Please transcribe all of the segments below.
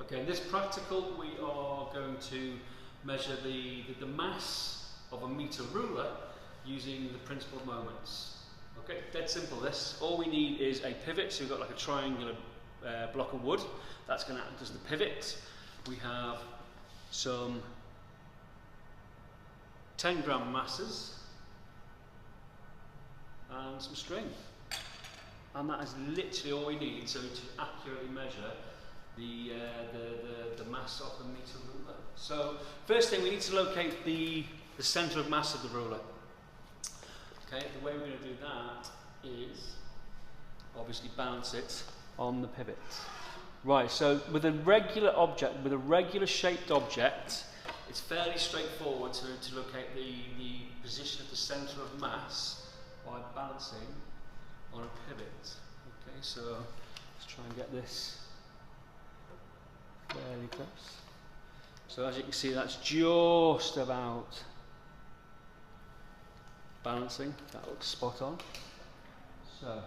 Okay, in this practical we are going to measure the mass of a meter ruler using the principal moments. Okay, dead simple this. All we need is a pivot, so we've got like a triangular block of wood. That's going to act as the pivot. We have some 10 gram masses and some string. And that is literally all we need to accurately measure the mass of the meter ruler. So first thing, we need to locate the centre of mass of the ruler. Okay, the way we're going to do that is obviously balance it on the pivot. Right, so with a regular object, with a regular shaped object, it's fairly straightforward to locate the position of the centre of mass by balancing on a pivot. Okay, so let's try and get this fairly close. So as you can see, that's just about balancing. That looks spot on. So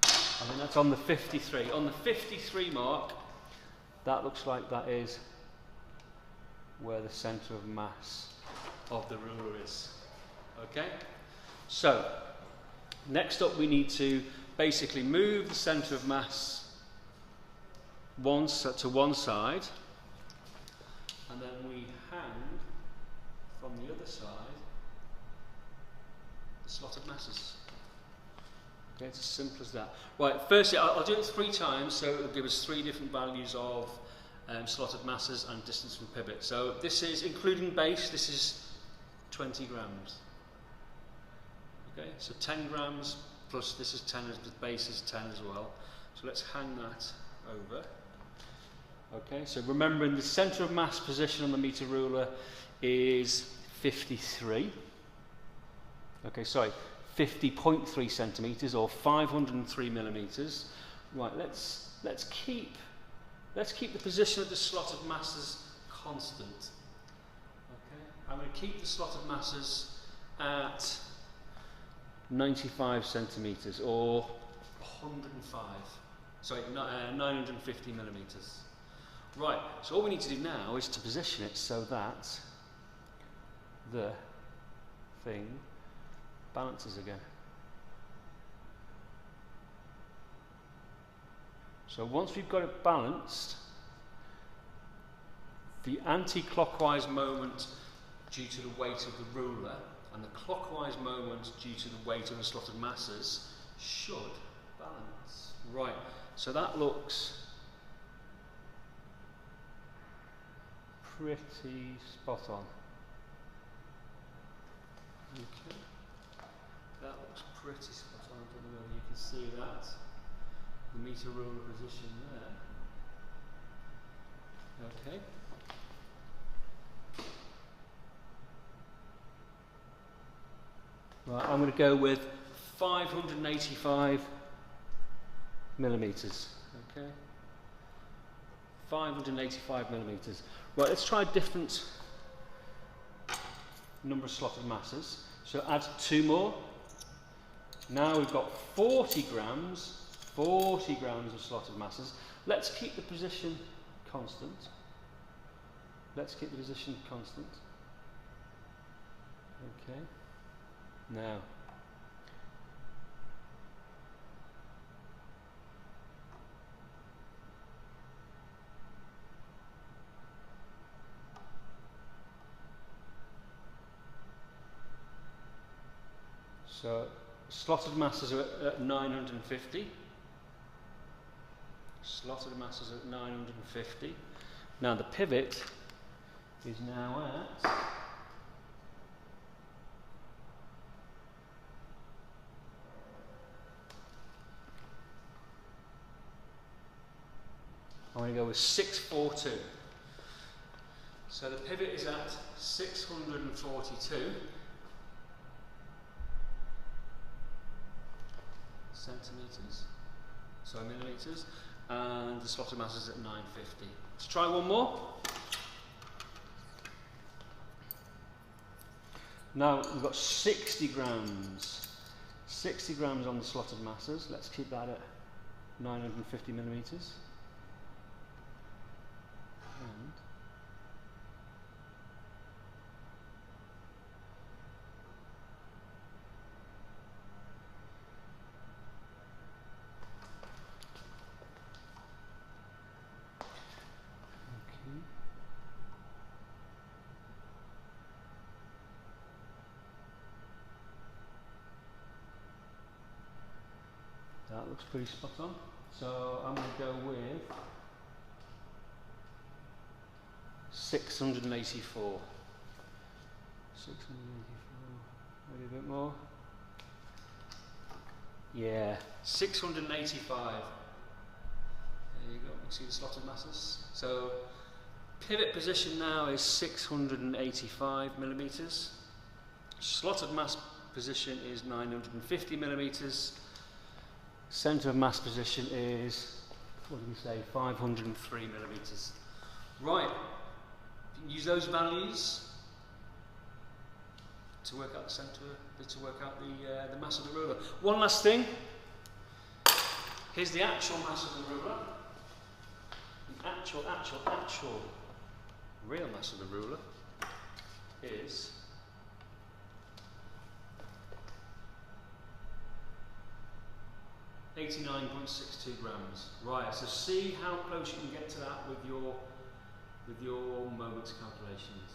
I think that's on the 53. On the 53 mark, that looks like that is where the centre of mass of the ruler is. Okay? So, next up we need to basically move the centre of mass to one side, and then we hang from the other side the slotted masses. Okay, it's as simple as that. Right, firstly I'll do it 3 times, so it'll give us 3 different values of slotted masses and distance from pivot. So this is, including base, this is 20 grams. Okay, so 10 grams plus this is 10, the base is 10 as well. So let's hang that over. Okay, so remembering the centre of mass position on the meter ruler is 53. Okay, sorry, 50.3 centimetres or 503 millimetres. Right, let's keep the position of the slotted masses constant. Okay, I'm going to keep the slotted masses at 95 centimetres or 105. Sorry, 950 millimetres. Right, so all we need to do now is to position it so that the thing balances again. So once we've got it balanced, the anti-clockwise moment due to the weight of the ruler and the clockwise moment due to the weight of the slotted masses should balance. Right, so that looks pretty spot on. Okay. That looks pretty spot on. I don't know whether you can see that. The meter ruler position there. Okay. Right, I'm going to go with 585 millimetres. Okay. 585 millimetres. Right, let's try a different number of slotted masses. So add 2 more. Now we've got 40 grams of slotted masses. Let's keep the position constant. Let's keep the position constant. Okay. Now, so slotted masses are at 950. Slotted masses at 950. Now the pivot is now at I'm going to go with 642. So the pivot is at 642 centimetres, sorry, millimetres, and the slotted mass is at 950. Let's try one more. Now we've got 60 grams 60 grams on the slotted masses. Let's keep that at 950 millimeters. And that looks pretty spot on. So I'm going to go with 684. 684. Maybe a bit more. Yeah, 685. There you go. You can see the slotted masses. So pivot position now is 685 millimeters. Slotted mass position is 950 millimeters. Centre of mass position is, what did we say, 503 millimeters. Right, you can use those values to work out the centre, to work out the mass of the ruler. One last thing. Here's the actual mass of the ruler. The actual real mass of the ruler is 89.62 grams. Right, so see how close you can get to that with your moments calculations.